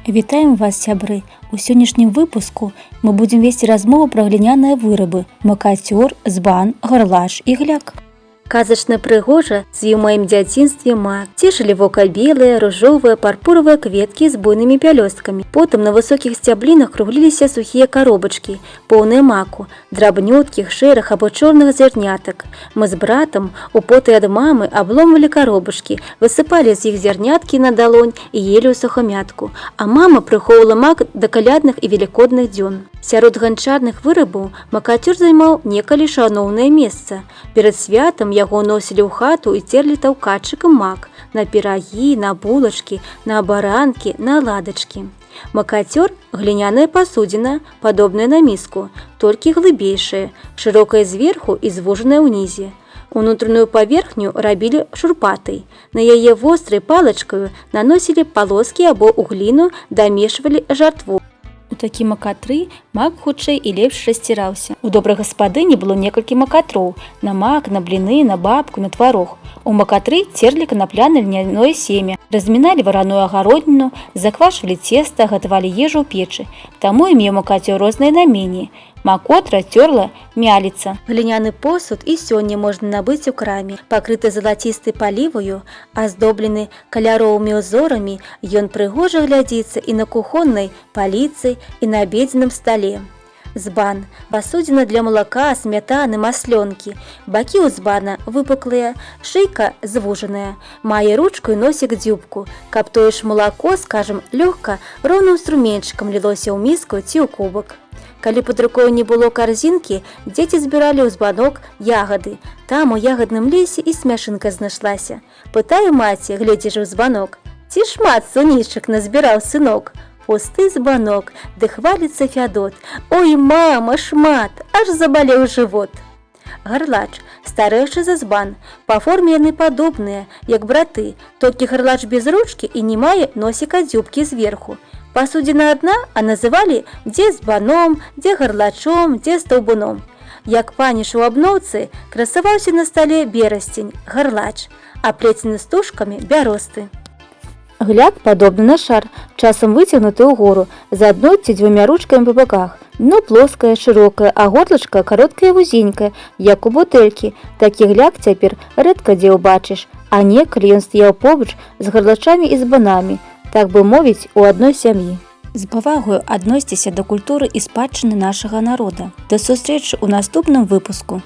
Вітаем вас, сябры! У сённяшнім выпуску мы будзем весці размову пра гліняныя вырабы, макацёр, збан, гарлач і гляк. Казачна прыгожа цвіў у маім дзяцінстве мак. Цешылі вока белыя, ружовыя, парпуровыя кветкі з буйнымі пялёсткамі. Потым на высокіх сцяблінах кругліліся сухія каробачкі, поўныя маку, драбнюткіх, шэрых або чорных зярнятак. Мы з братам, употай ад мамы, абломвалі каробачкі, высыпалі з іх зярняткі на далонь і елі ў сухамятку. А мама прыхоўвала мак да калядных і велікодных дзён. Сярод ганчарных вырабаў макацёр займаў некалі шаноўнае месца. Перад святам яго носілі ў хату і церлі таўкачыкам мак на пірагі, на булачкі, на баранкі, на ладачкі. Макацёр – гліняная пасудзіна, падобная на міску, толькі глыбейшая, шырокая зверху і звужаная ўнізе. Унутраную паверхню рабілі шурпатай. На яе вострай палачкаю наносілі палоскі або ў гліну дамешвалі жартву. У такі макатры мак хутчэй і лепш расціраўся. У добрай гаспадыні было некалькі макатроў – на мак, на бліны, на бабку, на тварог. У макатры церлі канапляне льняное семя, разміналі вараную агародніну, заквашвалі цеста, гатавалі ежу ў печы. Таму і меў макацёр розныя наменні. Макотра, цёрла, мяліца. Гліняны посуд і сёння можна набыць у краме. Пакрыты залацістай паліваю, аздоблены каляровымі ўзорамі, ён прыгожа глядзіцца і на кухоннай паліцы, і на абедзенным стале. Збан – пасудзіна для малака, смятаны, маслёнкі. Бакі ў збана выпуклыя, шыйка звужаная. Мае ручку і носік дзюбку, каб тое ж малако, скажам, лёгка, роўным струменчыкам лілося ў міску ці ў кубак. Калі пад рукой не было карзінкі, дзеці збіралі ў збанок ягады. Там у ягадным лесе і смяшынка знайшлася. Пытаю маці, гледзячы ў збанок: «Ці шмат сунішчак назбіраў сынок?» Пусты збанок, ды хваліцца Фядот: «Ой, мама, шмат, аж забалеў жывот». Гарлач – старэйшы за збан. Па форме яны падобныя, як браты, толькі гарлач без ручкі і не мае носіка дзюбкі зверху. Пасудзіна адна, а называлі дзе збаном, дзе гарлачом, дзе стаўбуном. Як паніш у абноўцы, красаваўся на стале берасцень, гарлач, а плецены стужкамі бяросты. Гляк падобны на шар, часам выцягнуты ўгору, з адной ці дзвюмя ручкамі па баках. Дно плоскае, шырокае, а горлачка кароткае, вузенькае, як у бутэлькі. Такі гляк цяпер рэдка дзе ўбачыш, а некалі ён стаяў побач з гарлачамі і збанамі, так бы мовіць, у адной сям'і. З павагаю адносьцеся да культуры і спадчыны нашага народа. Да сустрэчы ў наступным выпуску.